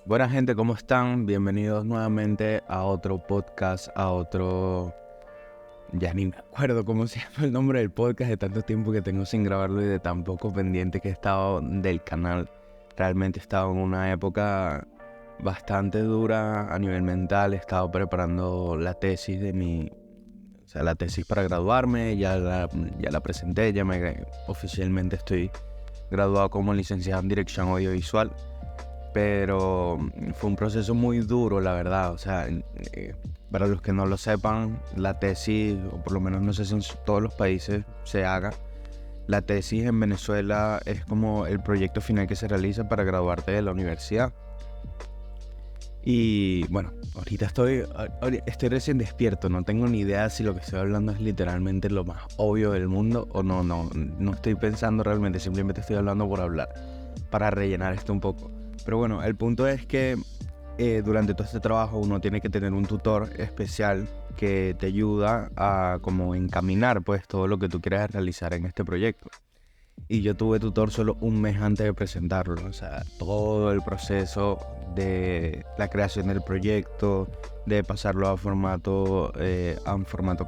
Buena gente, ¿cómo están? Bienvenidos nuevamente a otro podcast, Ya ni me acuerdo cómo se llama el nombre del podcast de tanto tiempo que tengo sin grabarlo y de tan poco pendiente que he estado del canal. Realmente he estado en una época bastante dura a nivel mental. He estado preparando la tesis la tesis para graduarme. Ya la presenté, oficialmente estoy graduado como licenciado en Dirección Audiovisual. Pero fue un proceso muy duro, la verdad. Para los que no lo sepan, la tesis, o por lo menos no sé si en todos los países se haga, la tesis en Venezuela es como el proyecto final que se realiza para graduarte de la universidad. Y bueno, ahorita estoy recién despierto, no tengo ni idea si lo que estoy hablando es literalmente lo más obvio del mundo o no estoy pensando realmente, simplemente estoy hablando por hablar, para rellenar esto un poco. Pero bueno, el punto es que durante todo este trabajo uno tiene que tener un tutor especial que te ayuda a como encaminar pues todo lo que tú quieras realizar en este proyecto. Y yo tuve tutor solo un mes antes de presentarlo, o sea, todo el proceso de la creación del proyecto, de pasarlo a un formato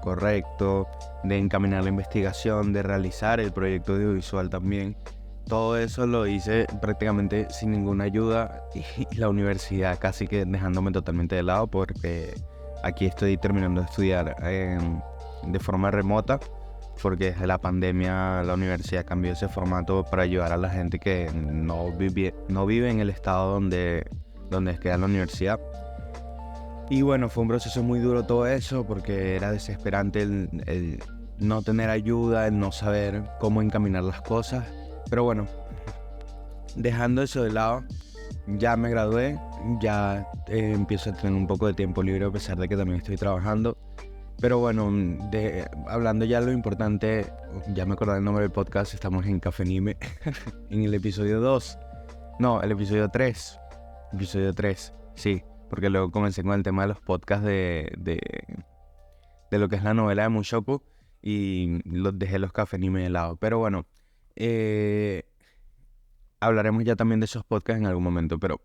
correcto, de encaminar la investigación, de realizar el proyecto audiovisual también. Todo eso lo hice prácticamente sin ninguna ayuda y la universidad casi que dejándome totalmente de lado porque aquí estoy terminando de estudiar de forma remota porque desde la pandemia la universidad cambió ese formato para ayudar a la gente que no vive en el estado donde queda la universidad. Y bueno, fue un proceso muy duro todo eso porque era desesperante el no tener ayuda, el no saber cómo encaminar las cosas. Pero bueno, dejando eso de lado, ya me gradué, ya empiezo a tener un poco de tiempo libre a pesar de que también estoy trabajando. Pero bueno, hablando ya de lo importante, ya me acordé del nombre del podcast, estamos en Cafenime, en el episodio 2, no, el episodio 3, sí, porque luego comencé con el tema de los podcasts de lo que es la novela de Mushoku y dejé los Cafenime de lado. Pero bueno, eh, hablaremos ya también de esos podcasts en algún momento, pero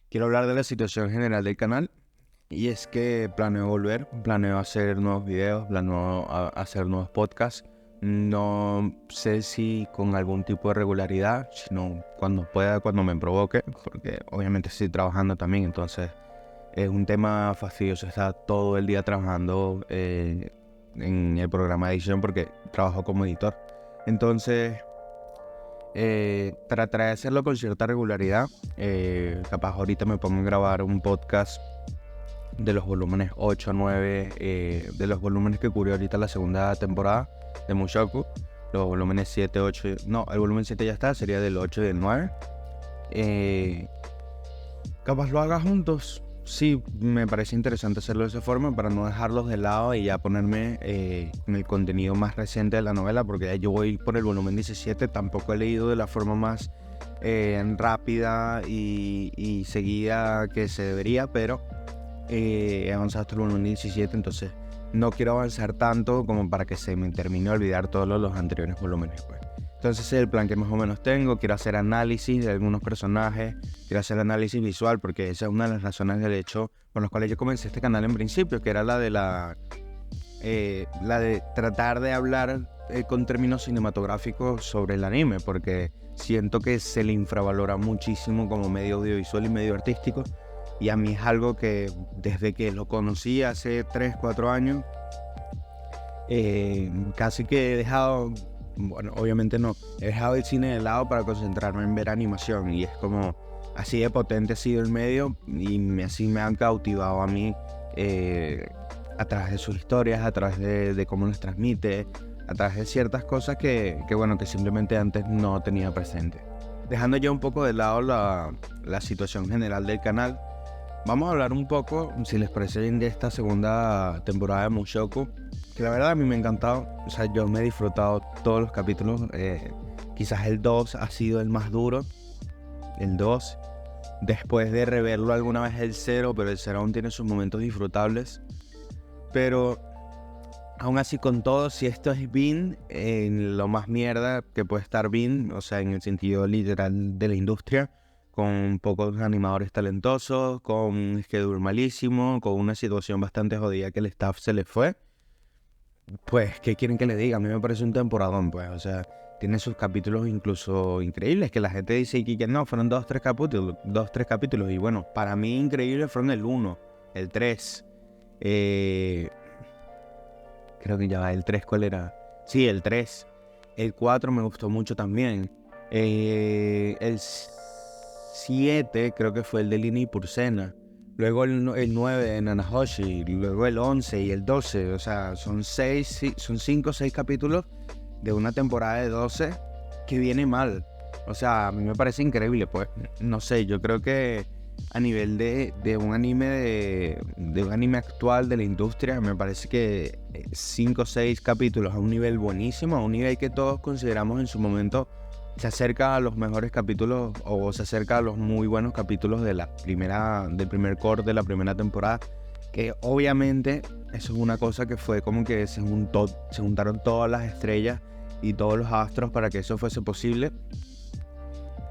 quiero hablar de la situación general del canal. Y es que planeo volver, planeo hacer nuevos videos, planeo hacer nuevos podcasts. No sé si con algún tipo de regularidad, sino cuando pueda, cuando me provoque, porque obviamente estoy trabajando también, entonces es un tema fastidioso estar todo el día trabajando en el programa de edición porque trabajo como editor. Entonces, trataré de hacerlo con cierta regularidad. Capaz ahorita me pongo a grabar un podcast de los volúmenes 8 a 9, de los volúmenes que cubrió ahorita la segunda temporada de Mushoku. Los volúmenes 7, 8, no, el volumen 7 ya está, sería del 8 y del 9. Capaz lo haga juntos. Sí, me parece interesante hacerlo de esa forma para no dejarlos de lado y ya ponerme con el contenido más reciente de la novela, porque ya yo voy por el volumen 17, tampoco he leído de la forma más rápida y seguida que se debería, pero he avanzado hasta el volumen 17, entonces no quiero avanzar tanto como para que se me termine de olvidar todos los anteriores volúmenes, pues. Entonces ese es el plan que más o menos tengo. Quiero hacer análisis de algunos personajes, quiero hacer análisis visual, porque esa es una de las razones del hecho por las cuales yo comencé este canal en principio, que era la de tratar de hablar con términos cinematográficos sobre el anime, porque siento que se le infravalora muchísimo como medio audiovisual y medio artístico. Y a mí es algo que desde que lo conocí hace 3, 4 años, casi que he dejado, bueno, obviamente no, he dejado el cine de lado para concentrarme en ver animación. Y es como, así de potente ha sido el medio y así me han cautivado a mí a través de sus historias, a través de cómo las transmite, a través de ciertas cosas bueno, que simplemente antes no tenía presente. Dejando ya un poco de lado la situación general del canal, vamos a hablar un poco, si les parece bien, de esta segunda temporada de Mushoku, que la verdad a mí me ha encantado. O sea, yo me he disfrutado todos los capítulos. Quizás el 2 ha sido el más duro, el 2. Después de reverlo alguna vez el 0, pero el 0 aún tiene sus momentos disfrutables. Pero aún así con todo, si esto es Bean, en lo más mierda que puede estar Bean, o sea, en el sentido literal de la industria, con pocos animadores talentosos, con un schedule malísimo, con una situación bastante jodida que el staff se le fue. Pues, ¿qué quieren que le diga? A mí me parece un temporadón, pues, o sea, tiene sus capítulos incluso increíbles, que la gente dice que no, fueron dos, tres capítulos, y bueno, para mí increíbles fueron el 1, el 3, creo que ya va, el 3, ¿cuál era? Sí, el 3, el 4 me gustó mucho también, el 7 creo que fue el de Lini Purcena. Luego el 9 de Nanahoshi, luego el 11 y el 12, o sea, son 5 o 6 capítulos de una temporada de 12 que viene mal. O sea, a mí me parece increíble, pues, no sé, yo creo que a nivel de un anime de un anime actual de la industria, me parece que 5 o 6 capítulos a un nivel buenísimo, a un nivel que todos consideramos en su momento se acerca a los mejores capítulos o se acerca a los muy buenos capítulos del primer core de la primera temporada, que obviamente eso es una cosa que fue como que se juntaron todas las estrellas y todos los astros para que eso fuese posible.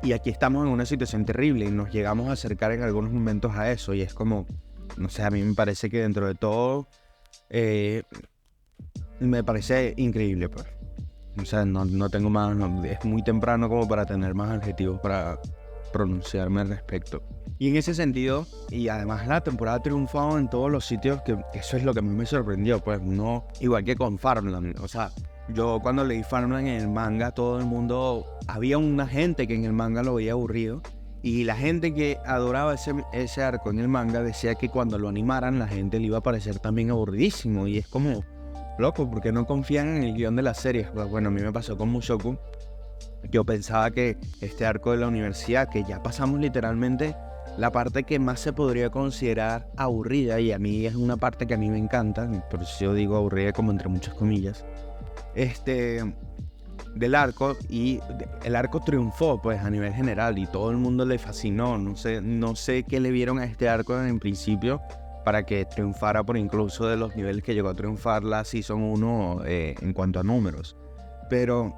Y aquí estamos en una situación terrible y nos llegamos a acercar en algunos momentos a eso, y es como, no sé, a mí me parece que dentro de todo me parece increíble, pues. O sea, no tengo más, es muy temprano como para tener más adjetivos para pronunciarme al respecto. Y en ese sentido, y además la temporada ha triunfado en todos los sitios, que eso es lo que a mí me sorprendió, pues no, igual que con Farmland. O sea, yo cuando leí Farmland en el manga, todo el mundo, había una gente que en el manga lo veía aburrido, y la gente que adoraba ese arco en el manga decía que cuando lo animaran la gente le iba a parecer también aburridísimo, y es como, loco, porque no confían en el guión de la serie. Pues bueno, a mí me pasó con Mushoku. Yo pensaba que este arco de la universidad, que ya pasamos literalmente la parte que más se podría considerar aburrida, y a mí es una parte que a mí me encanta, por eso yo digo aburrida como entre muchas comillas, del arco, y el arco triunfó pues a nivel general y todo el mundo le fascinó. No sé qué le vieron a este arco en principio para que triunfara por incluso de los niveles que llegó a triunfar la Season 1 en cuanto a números. Pero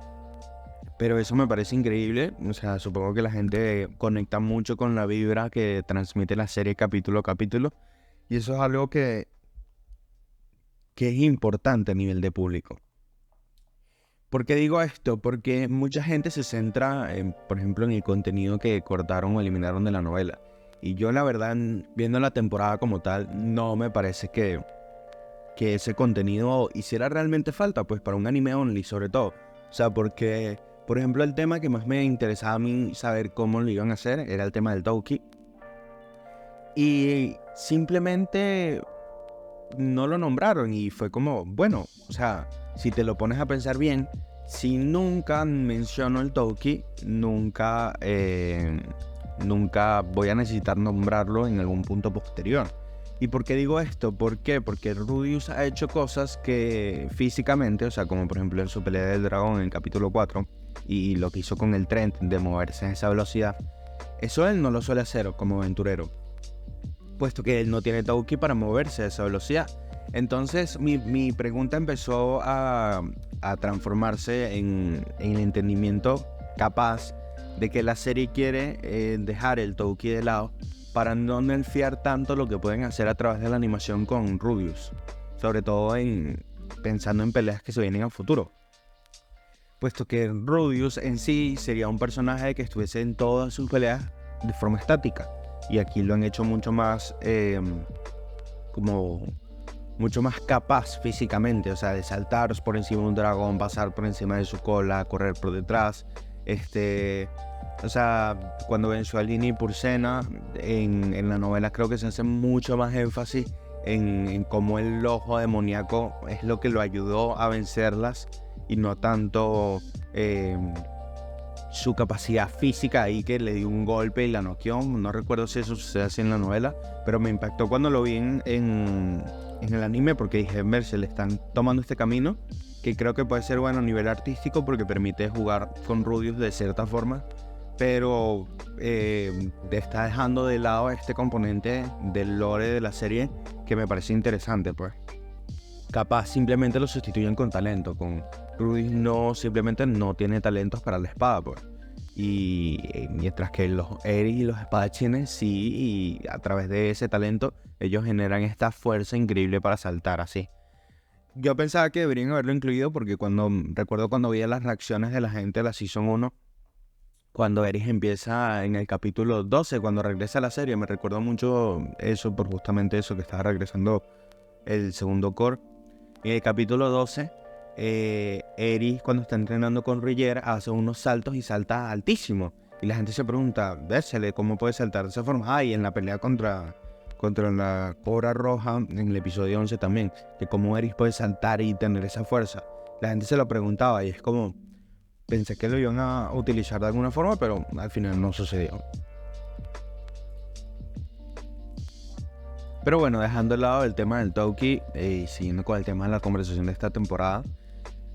eso me parece increíble. O sea, supongo que la gente conecta mucho con la vibra que transmite la serie capítulo a capítulo. Y eso es algo que es importante a nivel de público. ¿Por qué digo esto? Porque mucha gente se centra, por ejemplo, en el contenido que cortaron o eliminaron de la novela. Y yo, la verdad, viendo la temporada como tal, no me parece que ese contenido hiciera realmente falta, pues para un anime only, sobre todo. O sea, porque, por ejemplo, el tema que más me interesaba a mí saber cómo lo iban a hacer era el tema del Touki. Y simplemente no lo nombraron y fue como, bueno, o sea, si te lo pones a pensar bien, si nunca menciono el Touki, nunca voy a necesitar nombrarlo en algún punto posterior. ¿Y por qué digo esto? ¿Por qué? Porque Rudeus ha hecho cosas que físicamente, o sea, como por ejemplo en su pelea del dragón en el capítulo 4, y lo que hizo con el tren de moverse a esa velocidad, eso él no lo suele hacer como aventurero, puesto que él no tiene Touki para moverse a esa velocidad. Entonces mi pregunta empezó a transformarse en el entendimiento capaz de que la serie quiere dejar el Touki de lado para no nerfear tanto lo que pueden hacer a través de la animación con Rudeus, sobre todo pensando en peleas que se vienen a futuro, puesto que Rudeus en sí sería un personaje que estuviese en todas sus peleas de forma estática, y aquí lo han hecho mucho más mucho más capaz físicamente, o sea, de saltar por encima de un dragón, pasar por encima de su cola, correr por detrás. O sea, cuando venció a Lini Purcena en la novela, creo que se hace mucho más énfasis en cómo el ojo demoníaco es lo que lo ayudó a vencerlas, y no tanto su capacidad física ahí, que le dio un golpe y la noqueó. No recuerdo si eso sucede así en la novela, pero me impactó cuando lo vi en el anime, porque dije, ver, se le están tomando este camino que creo que puede ser bueno a nivel artístico porque permite jugar con Rudeus de cierta forma, pero está dejando de lado este componente del lore de la serie que me parece interesante, pues. Capaz simplemente lo sustituyen con talento. Con Rudeus simplemente no tiene talentos para la espada, pues. Y mientras que los Eris y los espadachines sí, y a través de ese talento ellos generan esta fuerza increíble para saltar así. Yo pensaba que deberían haberlo incluido porque recuerdo cuando veía las reacciones de la gente de la Season 1, cuando Eris empieza en el capítulo 12, cuando regresa a la serie, me recuerdo mucho eso por justamente eso, que estaba regresando el segundo core. En el capítulo 12, Eris, cuando está entrenando con Rhaenyra, hace unos saltos y salta altísimo. Y la gente se pregunta, Désele, ¿cómo puede saltar de esa forma? Y en la pelea contra la Cobra Roja, en el episodio 11 también, que cómo Eris puede saltar y tener esa fuerza. La gente se lo preguntaba y es como, pensé que lo iban a utilizar de alguna forma, pero al final no sucedió. Pero bueno, dejando de lado el tema del Tauki y siguiendo con el tema de la conversación de esta temporada,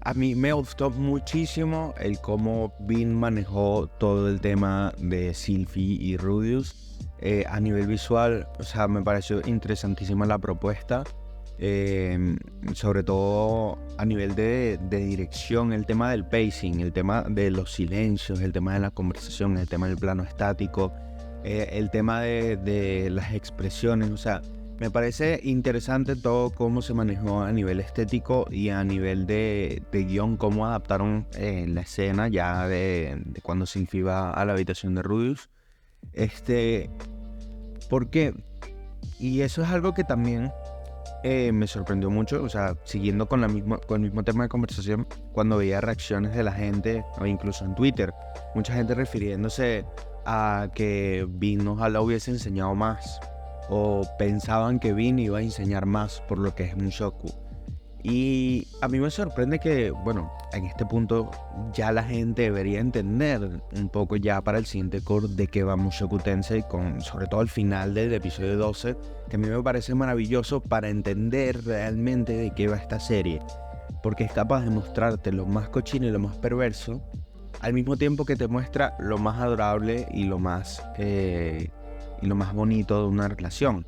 a mí me gustó muchísimo el cómo Bean manejó todo el tema de Sylvie y Rudeus. A nivel visual, o sea, me pareció interesantísima la propuesta. Sobre todo a nivel de dirección, el tema del pacing, el tema de los silencios, el tema de la conversación, el tema del plano estático, el tema de las expresiones, o sea, me parece interesante todo cómo se manejó a nivel estético y a nivel de guión, cómo adaptaron la escena ya de cuando Sylvie va a la habitación de Rudeus. Porque, y eso es algo que también me sorprendió mucho, o sea, siguiendo con el mismo tema de conversación, cuando veía reacciones de la gente, o incluso en Twitter, mucha gente refiriéndose a que Bean ojalá hubiese enseñado más, o pensaban que Bean iba a enseñar más por lo que es Mushoku. Y a mí me sorprende que, bueno, en este punto ya la gente debería entender un poco ya para el siguiente core de qué va Mushoku Tensei, sobre todo al final del episodio 12, que a mí me parece maravilloso para entender realmente de qué va esta serie, porque es capaz de mostrarte lo más cochino y lo más perverso, al mismo tiempo que te muestra lo más adorable y lo más bonito de una relación.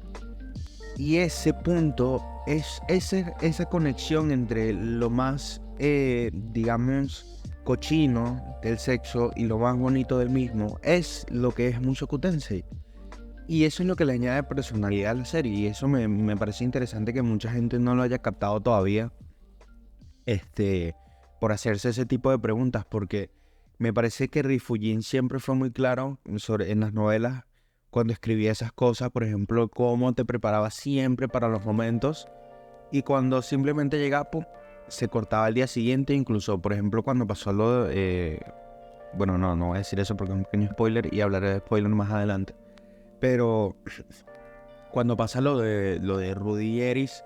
Y ese punto es esa conexión entre lo más, digamos, cochino del sexo y lo más bonito del mismo, es lo que es Mushoku Tensei. Y eso es lo que le añade personalidad a la serie. Y eso me parece interesante que mucha gente no lo haya captado todavía, por hacerse ese tipo de preguntas. Porque me parece que Rifujin siempre fue muy claro en las novelas, cuando escribía esas cosas, por ejemplo, cómo te preparaba siempre para los momentos, y cuando simplemente llegaba, pum, se cortaba al día siguiente. Incluso, por ejemplo, cuando pasó lo de... bueno, no voy a decir eso porque es un pequeño spoiler y hablaré de spoiler más adelante. Pero cuando pasa lo de Rudy y Eris,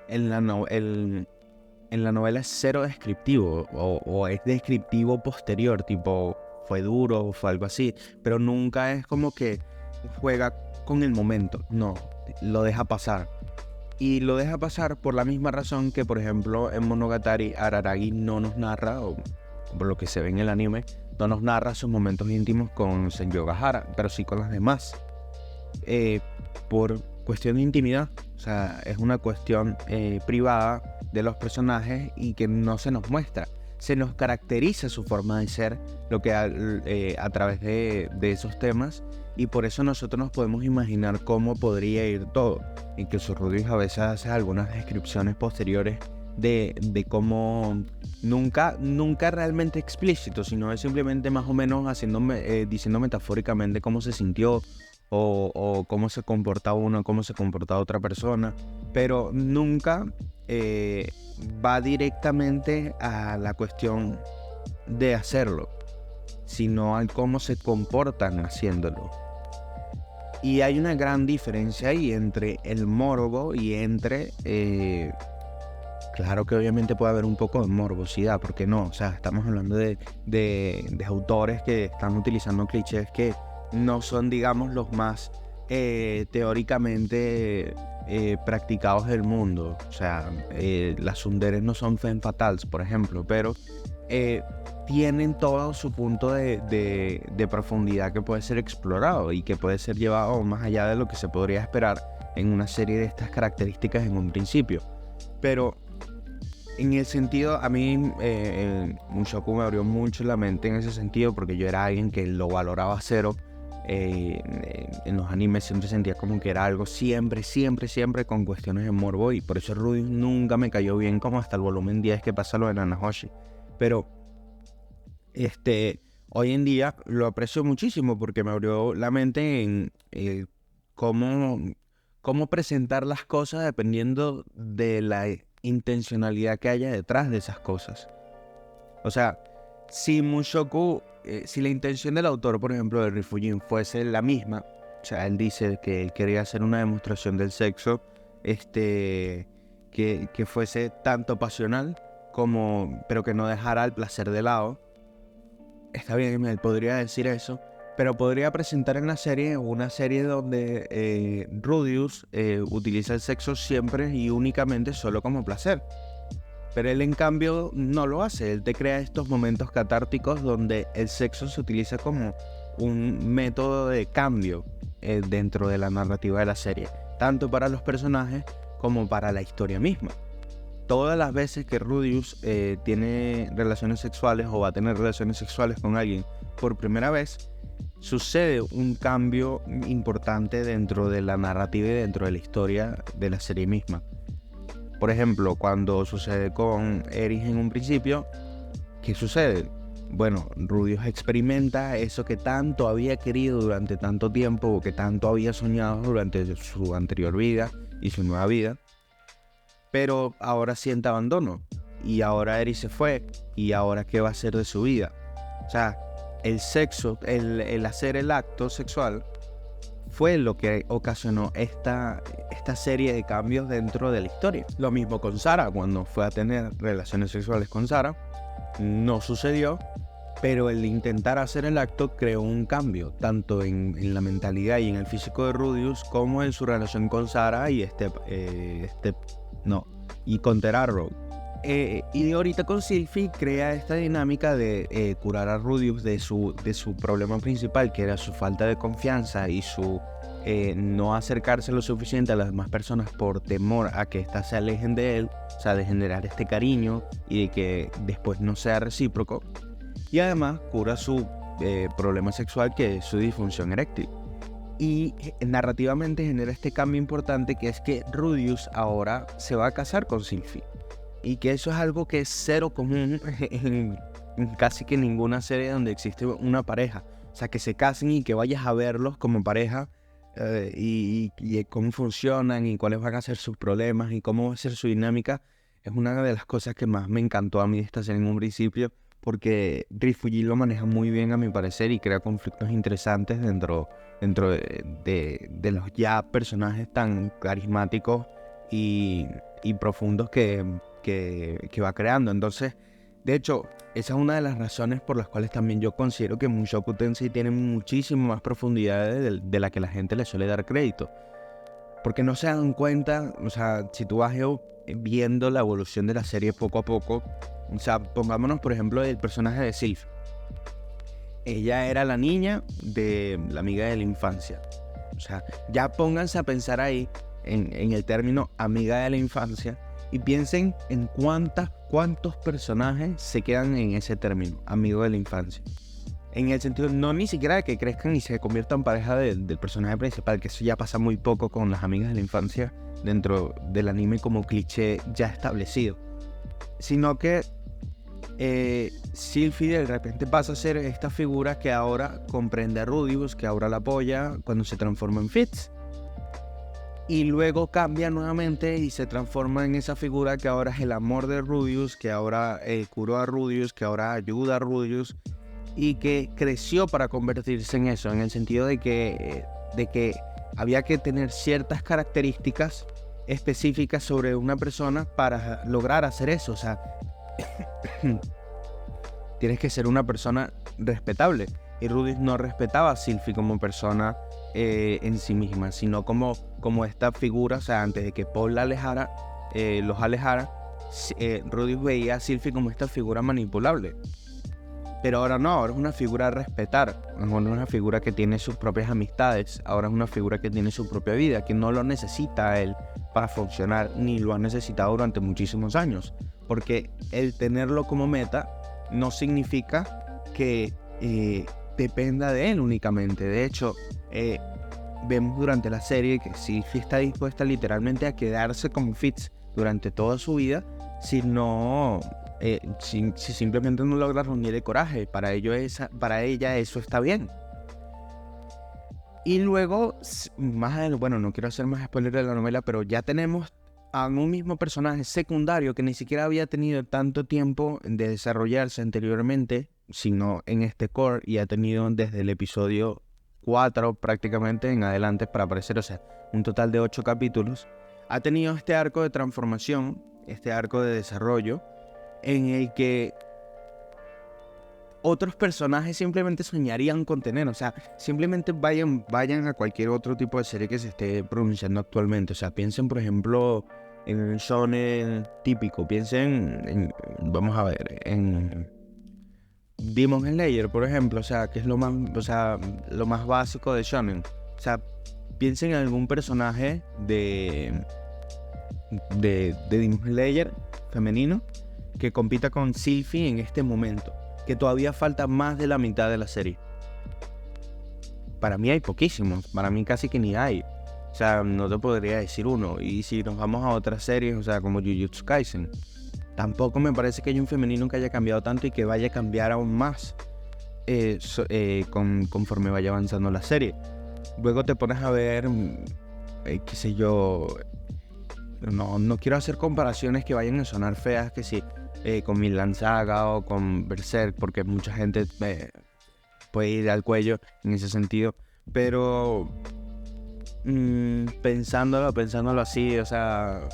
en la novela es cero descriptivo, o es descriptivo posterior, tipo, fue duro, fue algo así, pero nunca es como que juega con el momento, no, lo deja pasar. Y lo deja pasar por la misma razón que, por ejemplo, en Monogatari, Araragi no nos narra, o por lo que se ve en el anime, no nos narra sus momentos íntimos con Senju Ogahara, pero sí con las demás. Por cuestión de intimidad, o sea, es una cuestión privada de los personajes y que no se nos muestra. Se nos caracteriza su forma de ser, lo que a través de esos temas, y por eso nosotros nos podemos imaginar cómo podría ir todo. Incluso Rudy a veces hace algunas descripciones posteriores de cómo nunca realmente explícito, sino es simplemente más o menos diciendo metafóricamente cómo se sintió, o cómo se comportaba uno, cómo se comportaba otra persona, pero nunca va directamente a la cuestión de hacerlo, sino al cómo se comportan haciéndolo. Y hay una gran diferencia ahí entre el morbo y entre... claro que obviamente puede haber un poco de morbosidad, ¿por qué no? O sea, estamos hablando de autores que están utilizando clichés que no son, digamos, los más teóricamente practicados del mundo. O sea, las tsunderes no son femme fatales, por ejemplo, pero tienen todo su punto de profundidad que puede ser explorado y que puede ser llevado más allá de lo que se podría esperar en una serie de estas características en un principio. Pero En el sentido, a mí Mushoku me abrió mucho la mente en ese sentido porque yo era alguien que lo valoraba cero. En los animes siempre sentía como que era algo siempre con cuestiones de morbo, y por eso Rudeus nunca me cayó bien, como hasta el volumen 10 que pasa lo de Nanahoshi. Pero hoy en día lo aprecio muchísimo porque me abrió la mente en cómo, cómo presentar las cosas dependiendo de la intencionalidad que haya detrás de esas cosas. O sea, si Mushoku, si la intención del autor, por ejemplo, de Rifujin fuese la misma, o sea, él dice que él quería hacer una demostración del sexo, que fuese tanto pasional como, pero que no dejara el placer de lado. Está bien, él podría decir eso, pero podría presentar en la serie una serie donde Rudeus utiliza el sexo siempre y únicamente solo como placer. Pero él en cambio no lo hace, él te crea estos momentos catárticos donde el sexo se utiliza como un método de cambio dentro de la narrativa de la serie, tanto para los personajes como para la historia misma. Todas las veces que Rudeus tiene relaciones sexuales o va a tener relaciones sexuales con alguien por primera vez, sucede un cambio importante dentro de la narrativa y dentro de la historia de la serie misma. Por ejemplo, cuando sucede con Eris en un principio, ¿qué sucede? Bueno, Rudeus experimenta eso que tanto había querido durante tanto tiempo, o que tanto había soñado durante su anterior vida y su nueva vida, pero ahora siente abandono, y ahora Eris se fue, y ahora ¿qué va a hacer de su vida? O sea, el sexo, el hacer el acto sexual fue lo que ocasionó esta serie de cambios dentro de la historia. Lo mismo con Sarah, cuando fue a tener relaciones sexuales con Sarah, no sucedió, pero el intentar hacer el acto creó un cambio, tanto en la mentalidad y en el físico de Rudeus, como en su relación con Sarah y y con Terarrow. Y ahorita con Sylphie crea esta dinámica de curar a Rudeus de su problema principal, que era su falta de confianza y su no acercarse lo suficiente a las demás personas por temor a que éstas se alejen de él, o sea, de generar este cariño y de que después no sea recíproco. Y además cura su problema sexual, que es su disfunción eréctil. Y narrativamente genera este cambio importante, que es que Rudeus ahora se va a casar con Sylphie. Y que eso es algo que es cero común en casi que ninguna serie donde existe una pareja. O sea, que se casen y que vayas a verlos como pareja, y cómo funcionan y cuáles van a ser sus problemas y cómo va a ser su dinámica. Es una de las cosas que más me encantó a mí de esta serie en un principio, porque Rifujin lo maneja muy bien a mi parecer y crea conflictos interesantes dentro de los ya personajes tan carismáticos y profundos que va creando. Entonces, de hecho, esa es una de las razones por las cuales también yo considero que Mushoku Tensei tiene muchísimo más profundidad de la que la gente le suele dar crédito. Porque no se dan cuenta, o sea, si tú vas viendo la evolución de la serie poco a poco, o sea, pongámonos por ejemplo el personaje de Sylph. Ella era la niña de la amiga de la infancia. O sea, ya pónganse a pensar ahí en el término amiga de la infancia y piensen en cuántos personajes se quedan en ese término, amigo de la infancia. En el sentido, no ni siquiera de que crezcan y se conviertan en pareja del personaje principal, que eso ya pasa muy poco con las amigas de la infancia dentro del anime como cliché ya establecido. Sino que Sylphie de repente pasa a ser esta figura que ahora comprende a Rudeus, que ahora la apoya cuando se transforma en Fitz. Y luego cambia nuevamente y se transforma en esa figura que ahora es el amor de Rudeus, que ahora curó a Rudeus, que ahora ayuda a Rudeus, y que creció para convertirse en eso, en el sentido de que había que tener ciertas características específicas sobre una persona para lograr hacer eso. O sea, tienes que ser una persona respetable. Y Rudeus no respetaba a Sylphie como persona en sí misma, sino como esta figura. O sea, antes de que Paul los alejara, Rudeus veía a Sylphie como esta figura manipulable. Pero ahora no, ahora es una figura a respetar. Ahora es una figura que tiene sus propias amistades. Ahora es una figura que tiene su propia vida, que no lo necesita a él para funcionar, ni lo ha necesitado durante muchísimos años. porque el tenerlo como meta no significa que dependa de él únicamente. De hecho, vemos durante la serie que Sylvie está dispuesta literalmente a quedarse como Fitz durante toda su vida si simplemente no logra reunir el coraje. Para ella eso está bien. Y luego, bueno, no quiero hacer más spoiler de la novela, pero ya tenemos a un mismo personaje secundario que ni siquiera había tenido tanto tiempo de desarrollarse anteriormente, sino en este core, y ha tenido desde el episodio 4 prácticamente en adelante para aparecer, o sea, un total de 8 capítulos. Ha tenido este arco de transformación, este arco de desarrollo, en el que otros personajes simplemente soñarían con tener. O sea, simplemente vayan a cualquier otro tipo de serie que se esté pronunciando actualmente. O sea, piensen, por ejemplo, en el shonen típico. Piensen vamos a ver, en Demon Slayer, por ejemplo. O sea, que es lo más básico de shonen. O sea, piensen en algún personaje de Demon Slayer femenino que compita con Sylvie en este momento, que todavía falta más de la mitad de la serie. Para mí hay poquísimos, para mí casi que ni hay. O sea, no te podría decir uno. Y si nos vamos a otras series, o sea, como Jujutsu Kaisen, tampoco me parece que haya un femenino que haya cambiado tanto y que vaya a cambiar aún más conforme vaya avanzando la serie. Luego te pones a ver, qué sé yo, no quiero hacer comparaciones que vayan a sonar feas, que sí, con Vinland Saga o con Berserk, porque mucha gente puede ir al cuello en ese sentido, pero pensándolo así, o sea,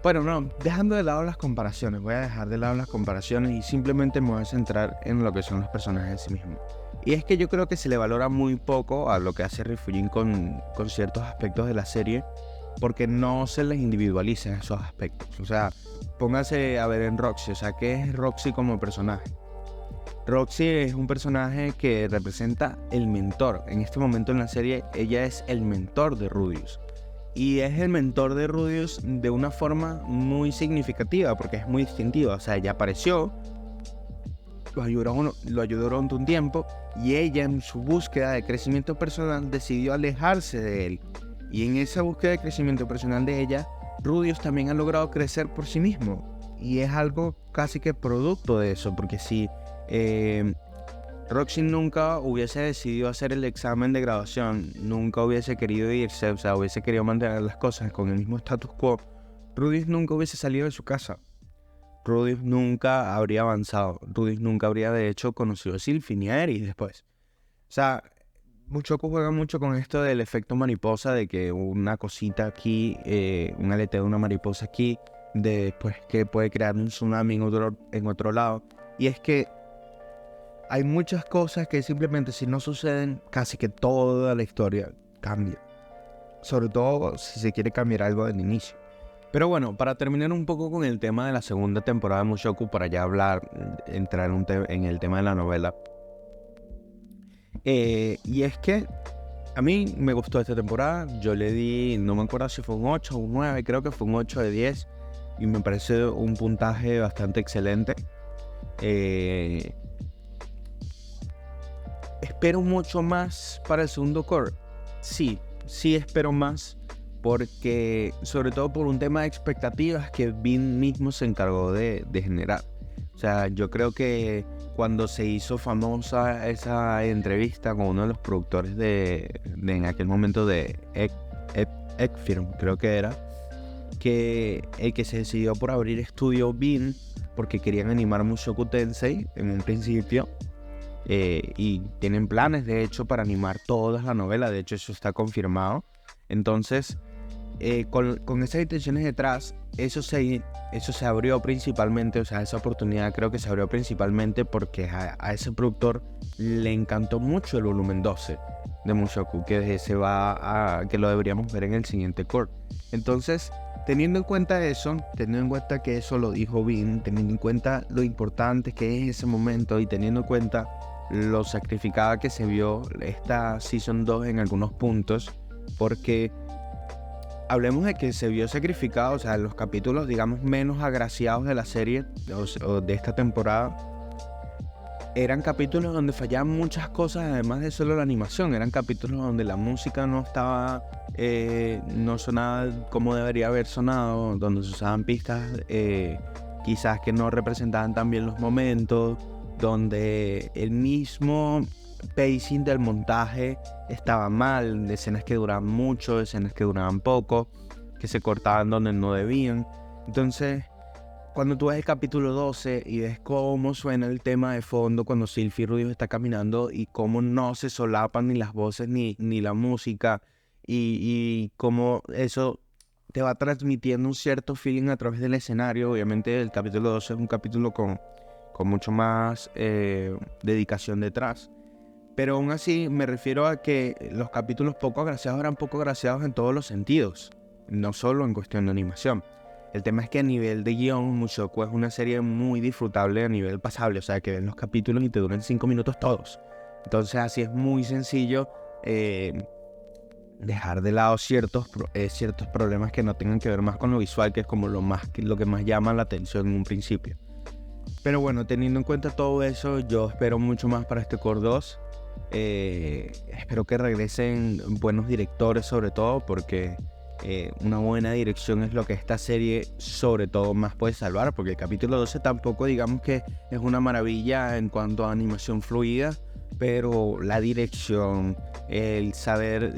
bueno, no, dejando de lado las comparaciones, voy a dejar de lado las comparaciones y simplemente me voy a centrar en lo que son los personajes en sí mismos. Y es que yo creo que se le valora muy poco a lo que hace Rifujin con ciertos aspectos de la serie, porque no se les individualiza en esos aspectos. O sea, póngase a ver en Roxy, o sea, ¿qué es Roxy como personaje? Roxy es un personaje que representa el mentor. En este momento en la serie, ella es el mentor de Rudeus. Y es el mentor de Rudeus de una forma muy significativa, porque es muy distintiva. O sea, ella apareció, lo ayudó durante un tiempo, y ella, en su búsqueda de crecimiento personal, decidió alejarse de él. Y en esa búsqueda de crecimiento personal de ella, Rudeus también ha logrado crecer por sí mismo. Y es algo casi que producto de eso, porque si Roxy nunca hubiese decidido hacer el examen de graduación, nunca hubiese querido irse, o sea, hubiese querido mantener las cosas con el mismo status quo, Rudeus nunca hubiese salido de su casa. Rudeus nunca habría avanzado. Rudeus nunca habría, de hecho, conocido a Sylvie ni a Eri después. O sea, Mushoku juega mucho con esto del efecto mariposa, de que una cosita aquí, un aleteo de una mariposa aquí, después que puede crear un tsunami en otro lado. Y es que hay muchas cosas que simplemente, si no suceden, casi que toda la historia cambia. Sobre todo si se quiere cambiar algo del inicio. Pero bueno, para terminar un poco con el tema de la segunda temporada de Mushoku, para ya entrar en el tema de la novela. Y es que a mí me gustó esta temporada. Yo le di, no me acuerdo si fue un 8 o un 9, creo que fue un 8 de 10. Y me parece un puntaje bastante excelente. ¿Espero mucho más para el segundo core? Sí espero más. Porque, sobre todo por un tema de expectativas que Bean mismo se encargó de generar. O sea, yo creo que cuando se hizo famosa esa entrevista con uno de los productores en aquel momento de Ekfirm, creo que era, que el que se decidió por abrir estudio Bean, porque querían animar Mushoku Tensei en un principio, y tienen planes de hecho para animar toda la novela, de hecho eso está confirmado. Entonces, con esas intenciones detrás, eso se abrió principalmente, o sea, esa oportunidad creo que se abrió principalmente porque a ese productor le encantó mucho el volumen 12 de Mushoku, que que lo deberíamos ver en el siguiente core. Entonces, teniendo en cuenta eso, teniendo en cuenta que eso lo dijo Bean, teniendo en cuenta lo importante que es ese momento y teniendo en cuenta lo sacrificada que se vio esta Season 2 en algunos puntos, porque hablemos de que se vio sacrificado, o sea, los capítulos, digamos, menos agraciados de la serie o de esta temporada, eran capítulos donde fallaban muchas cosas, además de solo la animación. Eran capítulos donde la música no estaba, no sonaba como debería haber sonado, donde se usaban pistas quizás que no representaban tan bien los momentos, donde el mismo pacing del montaje estaba mal, escenas que duraban mucho, escenas que duraban poco, que se cortaban donde no debían. Entonces, cuando tú ves el capítulo 12 y ves cómo suena el tema de fondo cuando Sylvie y Rudy está caminando y cómo no se solapan ni las voces ni la música y cómo eso te va transmitiendo un cierto feeling a través del escenario. Obviamente el capítulo 12 es un capítulo con mucho más dedicación detrás. Pero aún así me refiero a que los capítulos poco agraciados eran poco agraciados en todos los sentidos, no solo en cuestión de animación. El tema es que a nivel de guión, Mushoku es una serie muy disfrutable a nivel pasable. O sea, que ven los capítulos y te duran 5 minutos todos. Entonces así es muy sencillo dejar de lado ciertos problemas que no tengan que ver más con lo visual, que es como lo que más llama la atención en un principio. Pero bueno, teniendo en cuenta todo eso, yo espero mucho más para este Core 2. Espero que regresen buenos directores sobre todo, porque una buena dirección es lo que esta serie sobre todo más puede salvar, porque el capítulo 12 tampoco digamos que es una maravilla en cuanto a animación fluida, pero la dirección, el saber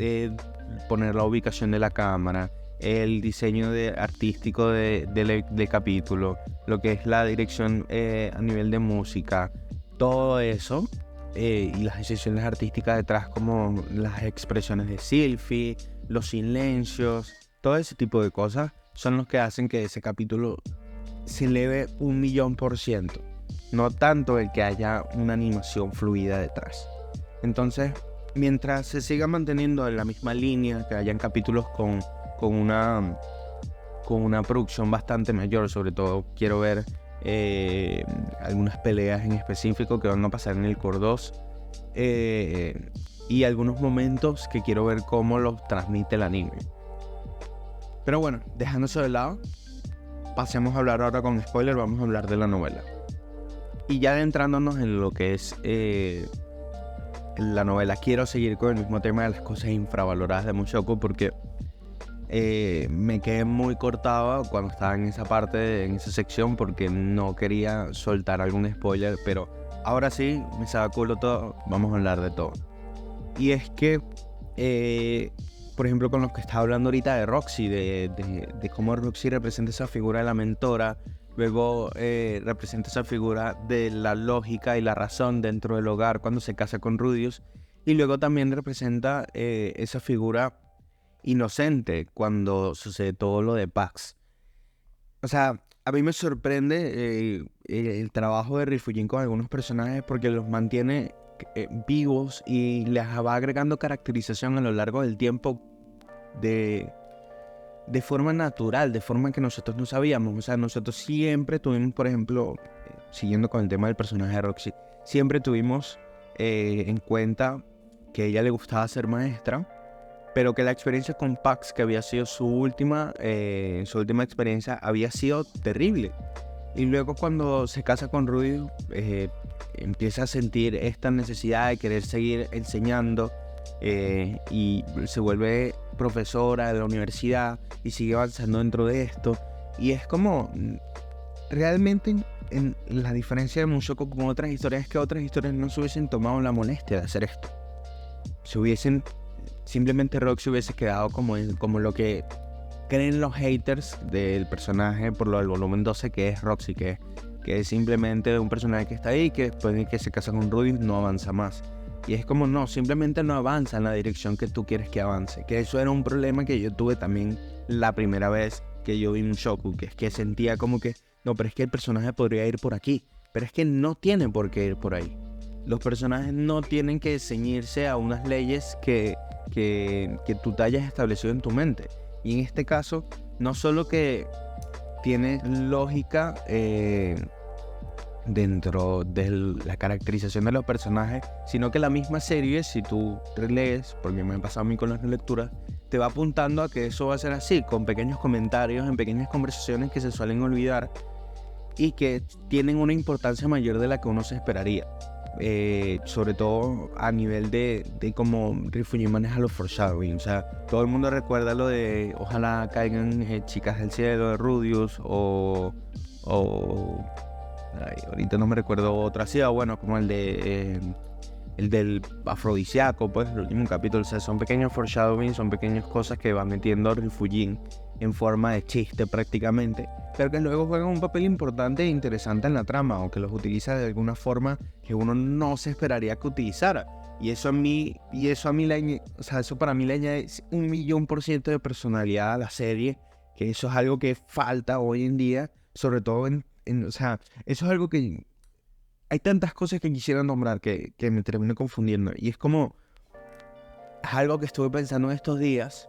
poner la ubicación de la cámara, el diseño artístico del capítulo, lo que es la dirección a nivel de música, todo eso y las decisiones artísticas detrás, como las expresiones de Sylvie, los silencios, todo ese tipo de cosas son los que hacen que ese capítulo se eleve 1.000.000%, no tanto el que haya una animación fluida detrás. Entonces, mientras se siga manteniendo en la misma línea, que hayan capítulos con una producción bastante mayor, sobre todo quiero ver algunas peleas en específico que van a pasar en el Core 2 y algunos momentos que quiero ver cómo los transmite el anime. Pero bueno, dejando eso de lado, pasemos a hablar ahora con spoiler. Vamos a hablar de la novela. Y ya adentrándonos en lo que es la novela, quiero seguir con el mismo tema de las cosas infravaloradas de Mushoku, porque me quedé muy cortado cuando estaba en esa parte, en esa sección, porque no quería soltar algún spoiler, pero ahora sí, me saca culo todo, vamos a hablar de todo. Y es que, por ejemplo, con los que estaba hablando ahorita de Roxy, de cómo Roxy representa esa figura de la mentora, luego representa esa figura de la lógica y la razón dentro del hogar cuando se casa con Rudius, y luego también representa esa figura inocente cuando sucede todo lo de Pax. O sea, a mí me sorprende el trabajo de Rifujin con algunos personajes, porque los mantiene vivos y les va agregando caracterización a lo largo del tiempo de forma natural, de forma que nosotros no sabíamos. O sea, nosotros siempre tuvimos, por ejemplo, siguiendo con el tema del personaje de Roxy, siempre tuvimos en cuenta que a ella le gustaba ser maestra, pero que la experiencia con Pax, que había sido su última experiencia, había sido terrible. Y luego cuando se casa con Rudy, empieza a sentir esta necesidad de querer seguir enseñando y se vuelve profesora de la universidad y sigue avanzando dentro de esto. Y es como, realmente en la diferencia de Mushoku con otras historias es que otras historias no se hubiesen tomado la molestia de hacer esto. Simplemente Roxy hubiese quedado como lo que creen los haters del personaje por lo del volumen 12, que es Roxy, que es simplemente un personaje que está ahí, que después de que se casa con Rudy no avanza más. Y es como, no, simplemente no avanza en la dirección que tú quieres que avance. Que eso era un problema que yo tuve también la primera vez que yo vi Mushoku, que es que sentía como que, no, pero es que el personaje podría ir por aquí, pero es que no tiene por qué ir por ahí. Los personajes no tienen que ceñirse a unas leyes que tú te hayas establecido en tu mente. Y en este caso, no solo que tiene lógica dentro de la caracterización de los personajes, sino que la misma serie, si tú relees, porque me ha pasado a mí con las relecturas, te va apuntando a que eso va a ser así, con pequeños comentarios, en pequeñas conversaciones que se suelen olvidar y que tienen una importancia mayor de la que uno se esperaría. Sobre todo a nivel de cómo Rifujin maneja los foreshadowing. O sea, todo el mundo recuerda lo de ojalá caigan chicas del cielo de Rudeus ay, ahorita no me recuerdo otra así, bueno, como el del afrodisíaco, pues el último capítulo. O sea, son pequeños foreshadowing, son pequeñas cosas que va metiendo Rifujin en forma de chiste prácticamente, pero que luego juegan un papel importante e interesante en la trama, o que los utiliza de alguna forma que uno no se esperaría que utilizara. Y eso para mí le añade 1.000.000% de personalidad a la serie, que eso es algo que falta hoy en día, sobre todo o sea, eso es algo que hay tantas cosas que quisiera nombrar que me termino confundiendo. Y es algo que estuve pensando en estos días,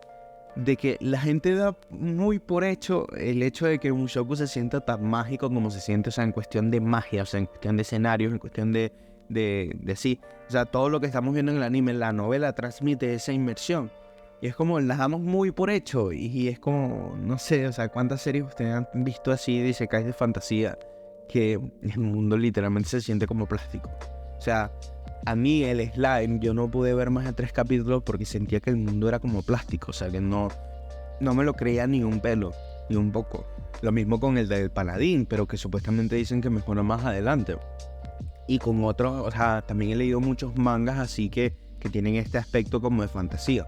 de que la gente da muy por hecho el hecho de que Mushoku se sienta tan mágico como se siente, o sea, en cuestión de magia, o sea, en cuestión de escenarios, en cuestión de sí. O sea, todo lo que estamos viendo en el anime, en la novela, transmite esa inmersión. Y es como, las damos muy por hecho. Y es como, no sé, o sea, ¿cuántas series ustedes han visto así de isekais de fantasía que el mundo literalmente se siente como plástico? O sea, a mí el slime, yo no pude ver más de 3 capítulos porque sentía que el mundo era como plástico. O sea, que no me lo creía ni un pelo, ni un poco. Lo mismo con el del paladín, pero que supuestamente dicen que mejora más adelante. Y con otros, o sea, también he leído muchos mangas así que tienen este aspecto como de fantasía.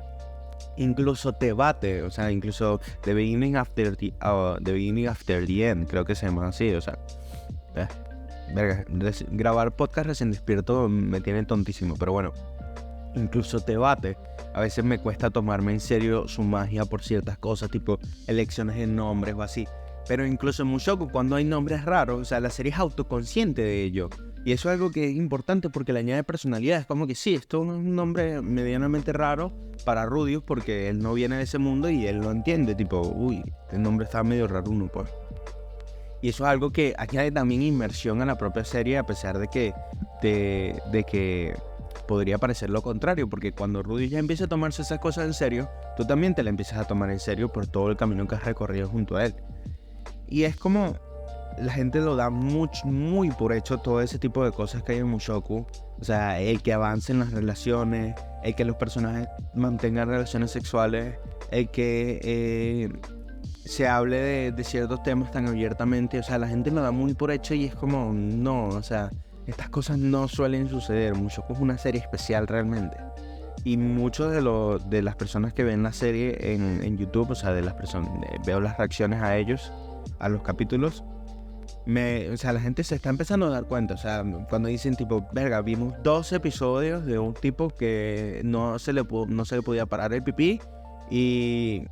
Incluso Tebate, o sea, incluso The Beginning After the End, creo que se llama así, o sea, verga, grabar podcast recién despierto me tiene tontísimo, pero bueno, incluso Tebate, a veces me cuesta tomarme en serio su magia por ciertas cosas, tipo elecciones de nombres o así. Pero incluso en Mushoku, cuando hay nombres raros, o sea, la serie es autoconsciente de ello. Y eso es algo que es importante porque le añade personalidad. Es como que sí, esto es un nombre medianamente raro para Rudeus porque él no viene de ese mundo y él lo entiende. Tipo, uy, el nombre está medio raro uno, pues. Y eso es algo que añade también inmersión a la propia serie, a pesar de que podría parecer lo contrario, porque cuando Rudeus ya empieza a tomarse esas cosas en serio, tú también te la empiezas a tomar en serio por todo el camino que has recorrido junto a él. Y es como la gente lo da muy por hecho todo ese tipo de cosas que hay en Mushoku. O sea, el que avancen las relaciones, el que los personajes mantengan relaciones sexuales, el que se hable de ciertos temas tan abiertamente. O sea, la gente lo da muy por hecho y es como, no, o sea, estas cosas no suelen suceder. Mushoku es una serie especial realmente. Y muchos de las personas que ven la serie en YouTube, o sea, de las personas, veo las reacciones a ellos, a los capítulos, o sea, la gente se está empezando a dar cuenta. O sea, cuando dicen tipo, verga, vimos 2 episodios de un tipo que no se le podía parar el pipí, y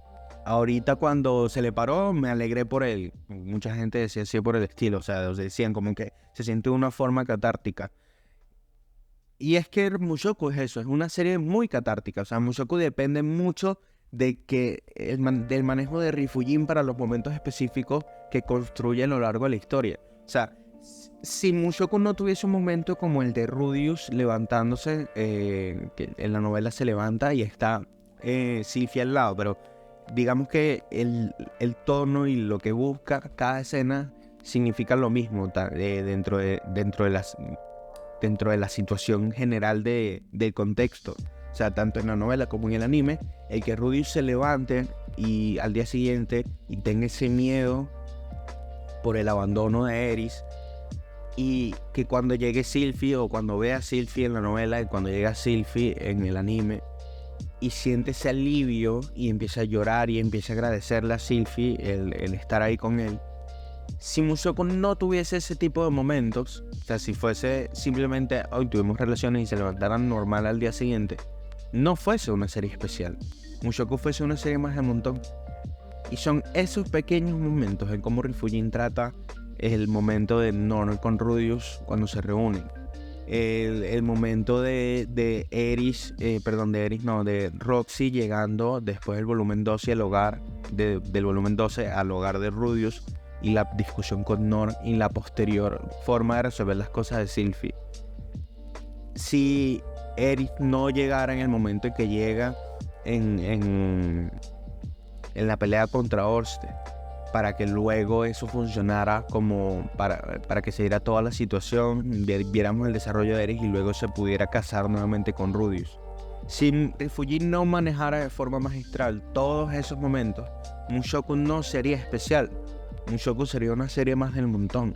ahorita cuando se le paró me alegré por él. Mucha gente decía así por el estilo, o sea, decían como que se siente de una forma catártica. Y es que Mushoku es eso, es una serie muy catártica. O sea, Mushoku depende mucho de que del manejo de Rifujin para los momentos específicos que construye a lo largo de la historia. O sea, si Mushoku no tuviese un momento como el de Rudeus levantándose, que en la novela se levanta y está Sylvie al lado, pero digamos que el tono y lo que busca cada escena significa lo mismo dentro de la situación general del contexto. O sea, tanto en la novela como en el anime, el que Rudeus se levante y al día siguiente y tenga ese miedo por el abandono de Eris, y que cuando llegue Sylvie, o cuando vea a Sylvie en la novela y cuando llega Sylvie en el anime y siente ese alivio y empieza a llorar y empieza a agradecerle a Sylvie el estar ahí con él. Si Mushoku no tuviese ese tipo de momentos, o sea, si fuese simplemente hoy tuvimos relaciones y se levantaran normal al día siguiente, no fuese una serie especial. Mushoku fuese una serie más de montón. Y son esos pequeños momentos en cómo Rifujin trata el momento de Norn con Rudeus cuando se reúnen. El momento de Roxy llegando después del volumen 12 al hogar, del volumen 12 al hogar de Rudeus, y la discusión con Norn y la posterior forma de resolver las cosas de Sylvie. Si Eris no llegara en el momento en que llega, en la pelea contra Orsted, para que luego eso funcionara como para que se diera toda la situación, viéramos el desarrollo de Aerys y luego se pudiera casar nuevamente con Rudeus. Si Fujin no manejara de forma magistral todos esos momentos, Mushoku no sería especial. Mushoku sería una serie más del montón.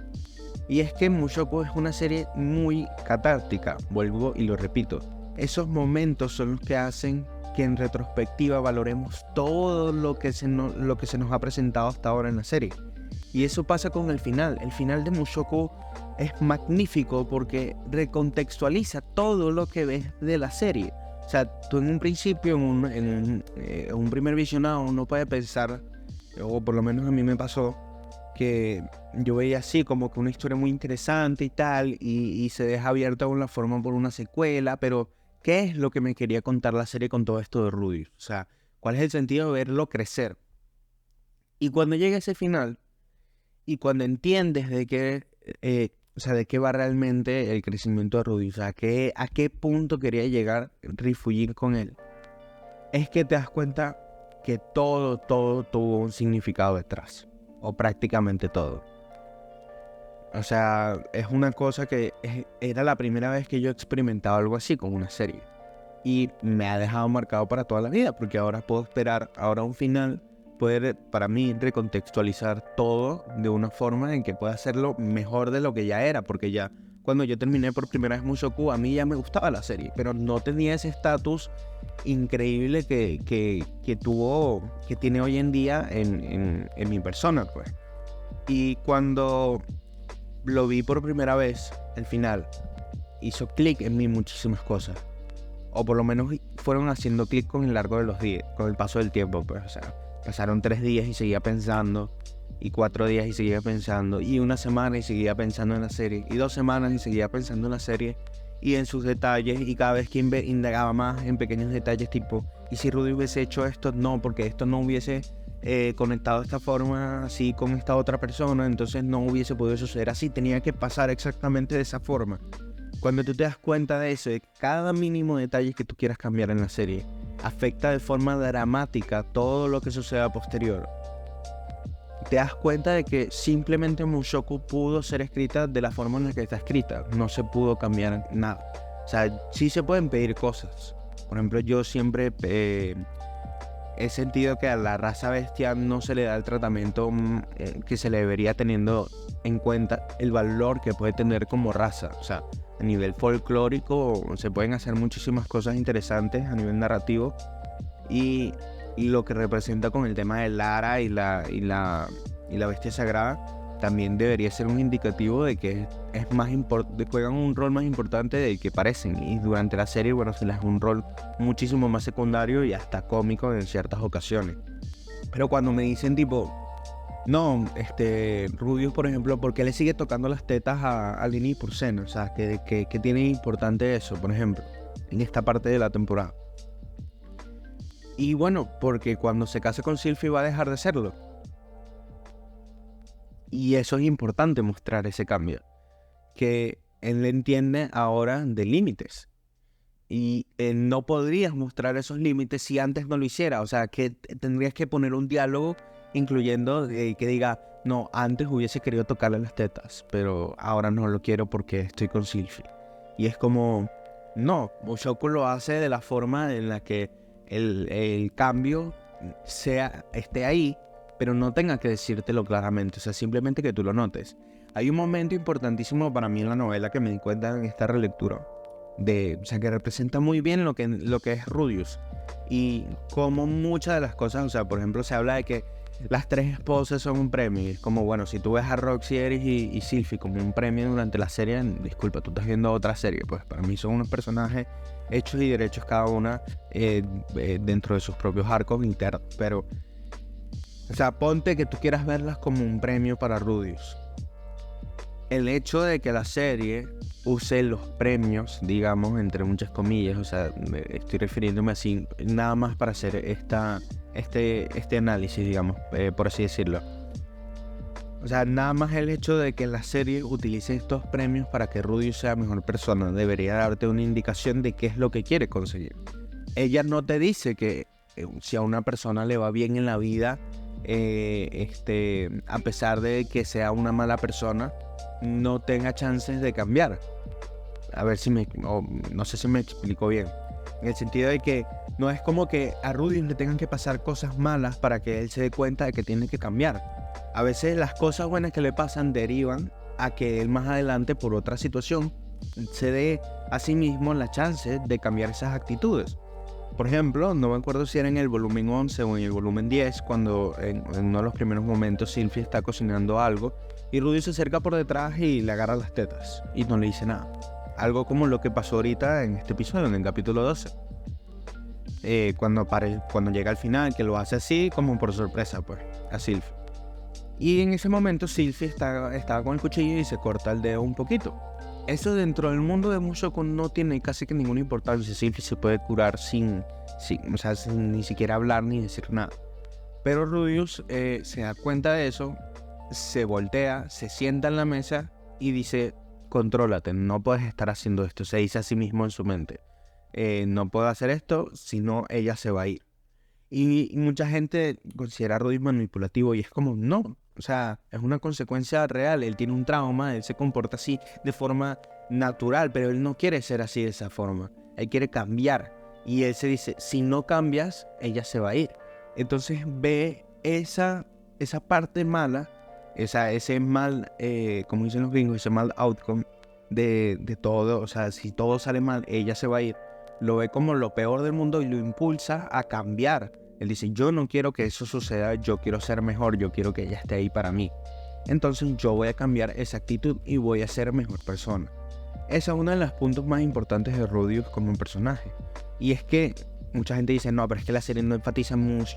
Y es que Mushoku es una serie muy catártica, vuelvo y lo repito. Esos momentos son los que hacen que en retrospectiva valoremos todo lo que se nos ha presentado hasta ahora en la serie. Y eso pasa con el final. El final de Mushoku es magnífico porque recontextualiza todo lo que ves de la serie. O sea, tú en un principio, en un primer visionado, uno puede pensar, o por lo menos a mí me pasó, que yo veía así como que una historia muy interesante y tal, y se deja abierta de una forma por una secuela, pero ¿qué es lo que me quería contar la serie con todo esto de Rudeus? O sea, ¿cuál es el sentido de verlo crecer? Y cuando llega ese final, y cuando entiendes de qué va realmente el crecimiento de Rudeus, o sea, a qué punto quería llegar Rifujin con él, es que te das cuenta que todo tuvo un significado detrás, o prácticamente todo. O sea, es una cosa que era la primera vez que yo experimentaba algo así con una serie. Y me ha dejado marcado para toda la vida, porque ahora puedo esperar ahora un final, poder para mí recontextualizar todo de una forma en que pueda hacerlo mejor de lo que ya era, porque ya cuando yo terminé por primera vez Mushoku, a mí ya me gustaba la serie, pero no tenía ese estatus increíble que tiene hoy en día en mi persona, pues. Y cuando lo vi por primera vez, el final hizo clic en mí muchísimas cosas, o por lo menos fueron haciendo clic con el largo de los días, con el paso del tiempo, pues. O sea, pasaron 3 días y seguía pensando, y 4 días y seguía pensando, y 1 semana y seguía pensando en la serie, y 2 semanas y seguía pensando en la serie y en sus detalles, y cada vez que indagaba más en pequeños detalles, tipo, ¿y si Rudy hubiese hecho esto? No, porque esto no hubiese conectado de esta forma así con esta otra persona, entonces no hubiese podido suceder así, tenía que pasar exactamente de esa forma. Cuando tú te das cuenta de eso, de cada mínimo detalle que tú quieras cambiar en la serie afecta de forma dramática todo lo que suceda posterior, te das cuenta de que simplemente Mushoku pudo ser escrita de la forma en la que está escrita, no se pudo cambiar nada. O sea, sí se pueden pedir cosas. Por ejemplo, yo siempre he sentido que a la raza bestia no se le da el tratamiento que se le debería, teniendo en cuenta el valor que puede tener como raza. O sea, a nivel folclórico se pueden hacer muchísimas cosas interesantes a nivel narrativo, y lo que representa con el tema de Lara y la bestia sagrada también debería ser un indicativo de que juegan un rol más importante del que parecen, y durante la serie, bueno, se les da un rol muchísimo más secundario y hasta cómico en ciertas ocasiones. Pero cuando me dicen tipo, no, Rubius, por ejemplo, ¿por qué le sigue tocando las tetas a Lini por Sen? O sea, ¿qué tiene importante eso, por ejemplo, en esta parte de la temporada? Y bueno, porque cuando se case con Sylvie va a dejar de serlo. Y eso es importante, mostrar ese cambio. Que él entiende ahora de límites. Y no podrías mostrar esos límites si antes no lo hiciera. O sea, que tendrías que poner un diálogo incluyendo que diga, no, antes hubiese querido tocarle las tetas, pero ahora no lo quiero porque estoy con Sylvie. Y es como, no, Mushoku lo hace de la forma en la que el cambio esté ahí, pero no tenga que decírtelo claramente, o sea, simplemente que tú lo notes. Hay un momento importantísimo para mí en la novela que me di cuenta en esta relectura, o sea, que representa muy bien lo que es Rudeus, y como muchas de las cosas, o sea, por ejemplo, se habla de que las 3 esposas son un premio, y es como, bueno, si tú ves a Roxy, Aerys y Sylvie como un premio durante la serie, disculpa, tú estás viendo otra serie, pues para mí son unos personajes hechos y derechos cada una dentro de sus propios arcos internos, pero, o sea, ponte que tú quieras verlas como un premio para Rudeus. El hecho de que la serie use los premios, digamos, entre muchas comillas, o sea, estoy refiriéndome así, nada más para hacer este análisis, digamos, por así decirlo. O sea, nada más el hecho de que la serie utilice estos premios para que Rudeus sea mejor persona debería darte una indicación de qué es lo que quiere conseguir. Ella no te dice que si a una persona le va bien en la vida, a pesar de que sea una mala persona, no tenga chances de cambiar. A ver si no sé si me explico bien. En el sentido de que no es como que a Rudius le tengan que pasar cosas malas para que él se dé cuenta de que tiene que cambiar. A veces las cosas buenas que le pasan derivan a que él más adelante, por otra situación, se dé a sí mismo la chance de cambiar esas actitudes. Por ejemplo, no me acuerdo si era en el volumen 11 o en el volumen 10, cuando en uno de los primeros momentos Sylvie está cocinando algo y Rudius se acerca por detrás y le agarra las tetas y no le dice nada. Algo como lo que pasó ahorita en este episodio, en el capítulo 12. Cuando llega al final, que lo hace así, como por sorpresa, pues, a Sylvie. Y en ese momento Sylvie estaba con el cuchillo y se corta el dedo un poquito. Eso dentro del mundo de Mushoku no tiene casi que ninguna importancia. Sylvie se puede curar sin ni siquiera hablar ni decir nada. Pero Rudius se da cuenta de eso, se voltea, se sienta en la mesa y dice: contrólate, no puedes estar haciendo esto. Se dice a sí mismo en su mente: no puedo hacer esto, si no ella se va a ir. Y mucha gente considera a Rudius manipulativo y es como, no, o sea, es una consecuencia real. Él tiene un trauma, él se comporta así de forma natural, pero él no quiere ser así de esa forma. Él quiere cambiar y él se dice: si no cambias, ella se va a ir. Entonces ve esa parte mala, ese mal, como dicen los gringos, ese mal outcome de todo. O sea, si todo sale mal, ella se va a ir. Lo ve como lo peor del mundo y lo impulsa a cambiar. Él dice: yo no quiero que eso suceda, yo quiero ser mejor, yo quiero que ella esté ahí para mí. Entonces yo voy a cambiar esa actitud y voy a ser mejor persona. Esa es uno de los puntos más importantes de Rudius como un personaje. Y es que mucha gente dice: no, pero es que la serie no enfatiza mucho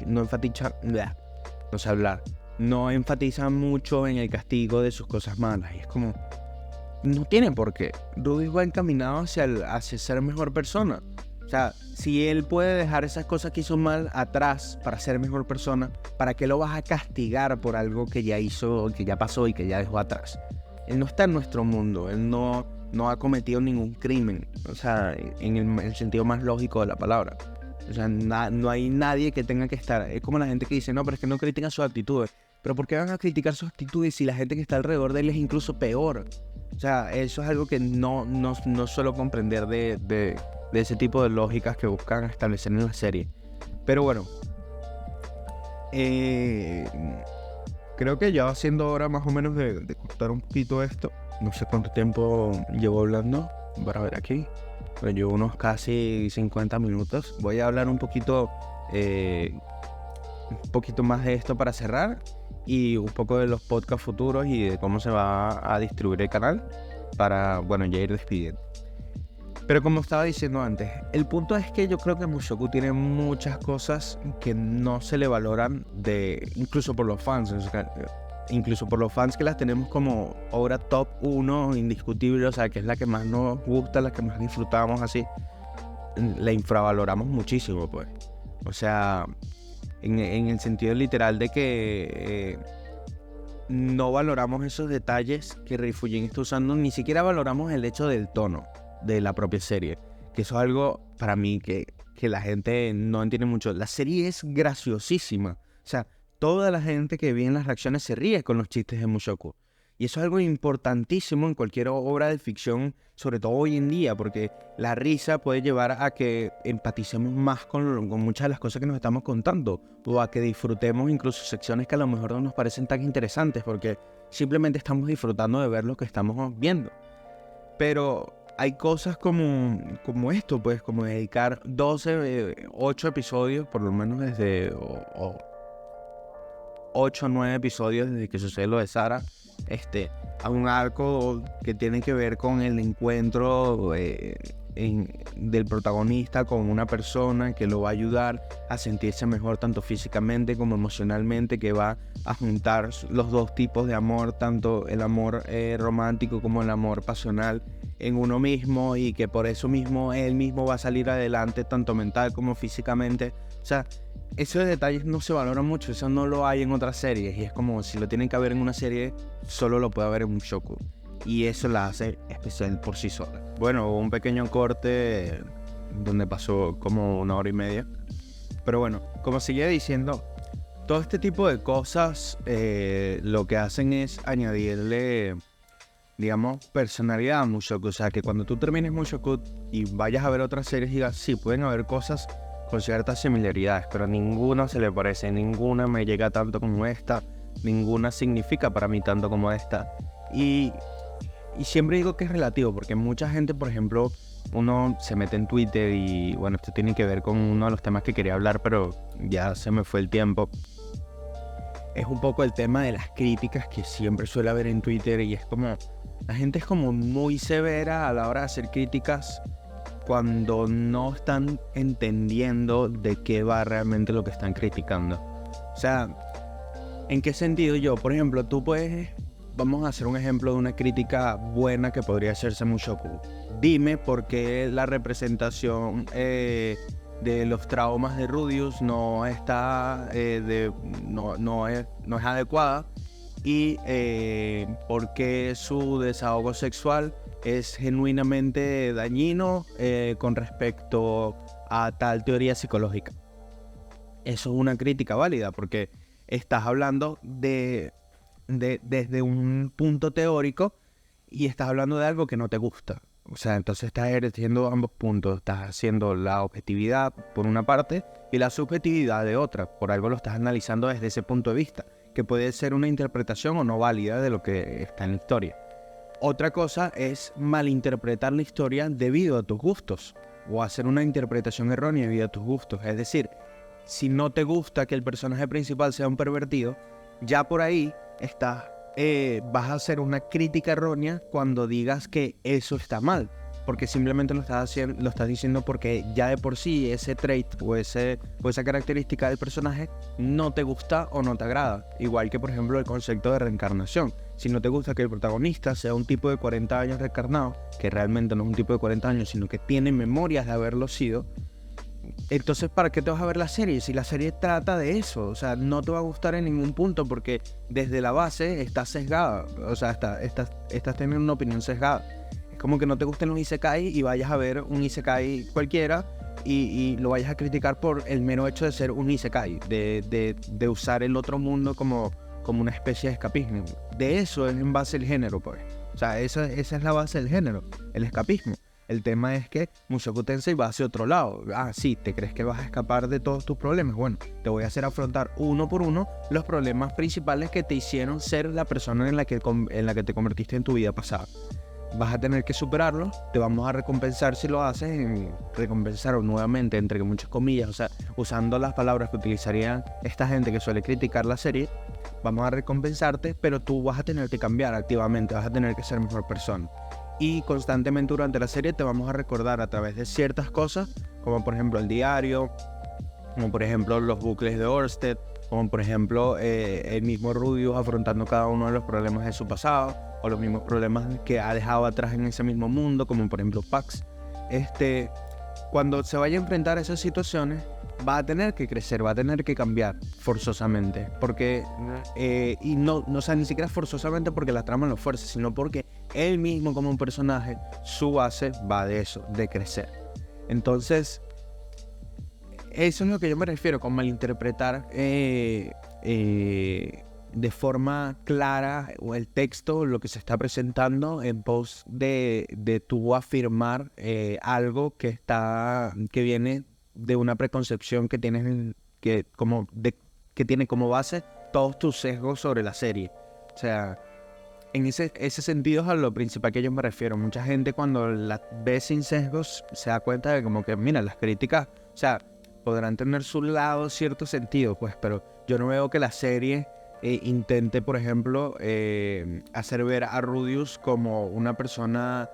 en el castigo de sus cosas malas. Y es como, no tiene por qué. Rudius va encaminado hacia ser mejor persona. O sea, si él puede dejar esas cosas que hizo mal atrás para ser mejor persona, ¿para qué lo vas a castigar por algo que ya hizo, que ya pasó y que ya dejó atrás? Él no está en nuestro mundo, él no ha cometido ningún crimen, o sea, en el sentido más lógico de la palabra. O sea, no hay nadie que tenga que estar. Es como la gente que dice: no, pero es que no critican sus actitudes. Pero ¿por qué van a criticar sus actitudes si la gente que está alrededor de él es incluso peor? O sea, eso es algo que no suelo comprender de ese tipo de lógicas que buscan establecer en la serie. Pero bueno, creo que ya va siendo hora más o menos de cortar un poquito esto. No sé cuánto tiempo llevo hablando, para ver aquí, pero llevo unos casi 50 minutos. Voy a hablar un poquito más de esto para cerrar, y un poco de los podcasts futuros y de cómo se va a distribuir el canal para, bueno, ya ir despidiendo. Pero como estaba diciendo antes, el punto es que yo creo que Mushoku tiene muchas cosas que no se le valoran, incluso por los fans. O sea, incluso por los fans que las tenemos como obra top 1 indiscutible, o sea, que es la que más nos gusta, la que más disfrutamos, así, la infravaloramos muchísimo, pues. O sea, en el sentido literal de que no valoramos esos detalles que Rifujin está usando, ni siquiera valoramos el hecho del tono de la propia serie, que eso es algo para mí que la gente no entiende mucho. La serie es graciosísima, o sea, toda la gente que ve en las reacciones se ríe con los chistes de Mushoku. Y eso es algo importantísimo en cualquier obra de ficción, sobre todo hoy en día, porque la risa puede llevar a que empaticemos más con muchas de las cosas que nos estamos contando, o a que disfrutemos incluso secciones que a lo mejor no nos parecen tan interesantes, porque simplemente estamos disfrutando de ver lo que estamos viendo. Pero hay cosas como esto, pues, como dedicar 8 episodios, por lo menos desde 8 o 9 episodios desde que sucede lo de Sarah, a un arco que tiene que ver con el encuentro del protagonista con una persona que lo va a ayudar a sentirse mejor tanto físicamente como emocionalmente, que va a juntar los dos tipos de amor, tanto el amor romántico como el amor pasional en uno mismo, y que por eso mismo él mismo va a salir adelante tanto mental como físicamente. O sea, esos detalles no se valoran mucho, eso no lo hay en otras series, y es como si lo tienen que ver en una serie, solo lo puede haber en Mushoku, y eso la hace especial por sí sola. Bueno, hubo un pequeño corte donde pasó como 1 hora y media, Pero bueno, como seguía diciendo, todo este tipo de cosas lo que hacen es añadirle, digamos, personalidad a Mushoku. O sea, que cuando tú termines Mushoku y vayas a ver otras series, digas, sí, pueden haber cosas con ciertas similaridades, pero ninguna se le parece, ninguna me llega tanto como esta, ninguna significa para mí tanto como esta. Y siempre digo que es relativo, porque mucha gente, por ejemplo, uno se mete en Twitter y, bueno, esto tiene que ver con uno de los temas que quería hablar, pero ya se me fue el tiempo. Es un poco el tema de las críticas que siempre suele haber en Twitter, y es como, la gente es como muy severa a la hora de hacer críticas cuando no están entendiendo de qué va realmente lo que están criticando. O sea, ¿en qué sentido yo? Por ejemplo, tú puedes, vamos a hacer un ejemplo de una crítica buena que podría hacerse Mushoku. Dime por qué la representación de los traumas de Rudeus no está, no es adecuada, y por qué su desahogo sexual es genuinamente dañino con respecto a tal teoría psicológica. Eso es una crítica válida, porque estás hablando desde un punto teórico y estás hablando de algo que no te gusta. O sea, entonces estás ejerciendo ambos puntos. Estás haciendo la objetividad por una parte y la subjetividad de otra. Por algo lo estás analizando desde ese punto de vista, que puede ser una interpretación o no válida de lo que está en la historia. Otra cosa es malinterpretar la historia debido a tus gustos, o hacer una interpretación errónea debido a tus gustos. Es decir, si no te gusta que el personaje principal sea un pervertido, ya por ahí vas a hacer una crítica errónea cuando digas que eso está mal, porque simplemente lo estás diciendo porque ya de por sí ese trait o esa característica del personaje no te gusta o no te agrada. Igual que, por ejemplo, el concepto de reencarnación. Si no te gusta que el protagonista sea un tipo de 40 años reencarnado, que realmente no es un tipo de 40 años, sino que tiene memorias de haberlo sido, entonces, ¿para qué te vas a ver la serie? Si la serie trata de eso, o sea, no te va a gustar en ningún punto, porque desde la base estás sesgada, o sea, estás teniendo una opinión sesgada. Es como que no te gusten los isekai y vayas a ver un isekai cualquiera y lo vayas a criticar por el mero hecho de ser un isekai, de usar el otro mundo como una especie de escapismo. De eso es en base el género, pues. O sea, esa es la base del género, el escapismo. El tema es que Mushoku Tensei va hacia otro lado. Ah, sí, ¿te crees que vas a escapar de todos tus problemas? Bueno, te voy a hacer afrontar uno por uno los problemas principales que te hicieron ser la persona en la que te convertiste en tu vida pasada. Vas a tener que superarlo, te vamos a recompensar si lo haces, recompensar nuevamente, entre muchas comillas, o sea, usando las palabras que utilizarían esta gente que suele criticar la serie. Vamos a recompensarte, pero tú vas a tener que cambiar activamente, vas a tener que ser mejor persona. Y constantemente durante la serie te vamos a recordar a través de ciertas cosas, como por ejemplo el diario, como por ejemplo los bucles de Orsted, como por ejemplo el mismo Rudeus afrontando cada uno de los problemas de su pasado, o los mismos problemas que ha dejado atrás en ese mismo mundo, como por ejemplo Pax. Cuando se vaya a enfrentar a esas situaciones, va a tener que crecer, va a tener que cambiar forzosamente, porque y no, o sea, ni siquiera forzosamente porque la trama lo fuerza, sino porque él mismo como un personaje, su base va de eso, de crecer. Entonces, eso es lo que yo me refiero con malinterpretar de forma clara o el texto, lo que se está presentando en pos de tú afirmar algo que viene de una preconcepción que tienes, que tiene como base todos tus sesgos sobre la serie. O sea, en ese sentido es a lo principal que yo me refiero. Mucha gente cuando la ve sin sesgos se da cuenta de como que, mira, las críticas, o sea, podrán tener su lado cierto sentido, pues, pero yo no veo que la serie intente, por ejemplo, hacer ver a Rudeus como una persona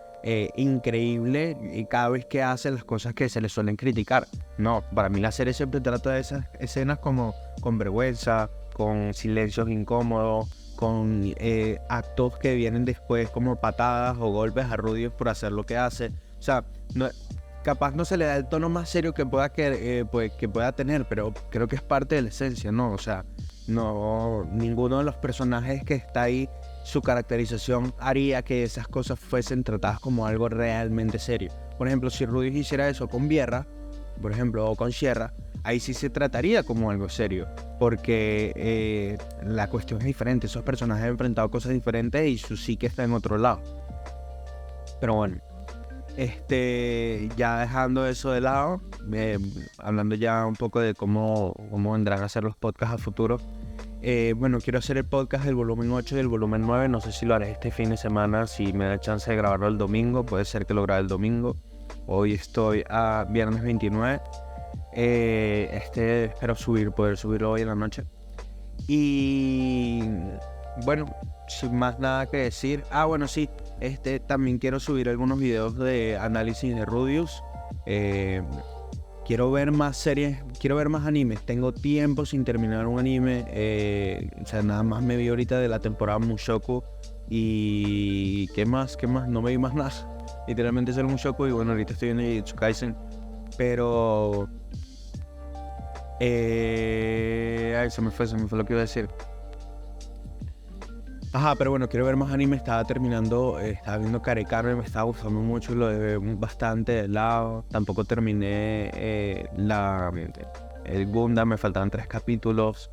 increíble y cada vez que hace las cosas que se le suelen criticar. No, para mí la serie siempre trata de esas escenas como con vergüenza, con silencios incómodos, con actos que vienen después como patadas o golpes a Rudeus por hacer lo que hace. O sea, capaz no se le da el tono más serio que pueda tener, pero creo que es parte de la esencia, ¿no? O sea, no, ninguno de los personajes que está ahí, su caracterización haría que esas cosas fuesen tratadas como algo realmente serio. Por ejemplo, si Rudeus hiciera eso con Vierra, por ejemplo, o con Sierra, ahí sí se trataría como algo serio, porque la cuestión es diferente. Esos personajes han enfrentado cosas diferentes y su psique está en otro lado. Pero bueno, ya dejando eso de lado, hablando ya un poco de cómo vendrán a ser los podcasts a futuro. Bueno, quiero hacer el podcast del volumen 8 y el volumen 9. No sé si lo haré este fin de semana, si me da chance de grabarlo el domingo. Puede ser que lo grabe el domingo. Hoy estoy a viernes 29. Espero poder subirlo hoy en la noche. Y bueno, sin más nada que decir. Bueno, sí, también quiero subir algunos videos de análisis de Rudeus. Quiero ver más series, quiero ver más animes. Tengo tiempo sin terminar un anime. O sea, nada más me vi ahorita de la temporada Mushoku. Y ¿qué más? No me vi más nada. Literalmente es el Mushoku. Y bueno, ahorita estoy en Jujutsu Kaisen. Pero se me fue lo que iba a decir. Pero bueno, quiero ver más anime. Estaba viendo Karekame, me estaba gustando mucho, lo dejé bastante de lado. Tampoco terminé el Gundam, me faltaban 3 capítulos.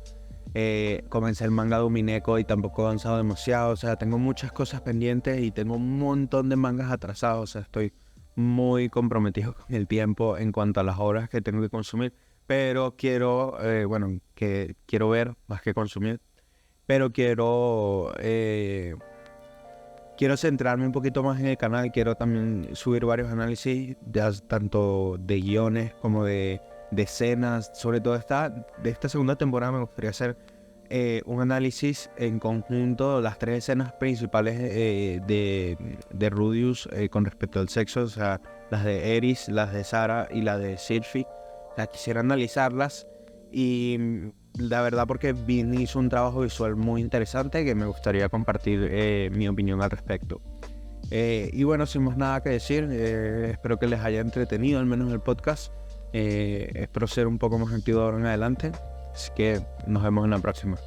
Comencé el manga de Umineko y tampoco he avanzado demasiado. O sea, tengo muchas cosas pendientes y tengo un montón de mangas atrasados. O sea, estoy muy comprometido con el tiempo en cuanto a las horas que tengo que consumir. Pero quiero ver más que consumir. Pero quiero centrarme un poquito más en el canal. Quiero también subir varios análisis, tanto de guiones como de escenas. Sobre todo de esta segunda temporada me gustaría hacer un análisis en conjunto de las 3 escenas principales de Rudeus con respecto al sexo. O sea, las de Eris, las de Sara y la de Sylphie. O sea, quisiera analizarlas y la verdad porque Vin hizo un trabajo visual muy interesante que me gustaría compartir mi opinión al respecto. Y bueno, sin más nada que decir, espero que les haya entretenido al menos el podcast. Espero ser un poco más activo ahora en adelante. Así que nos vemos en la próxima.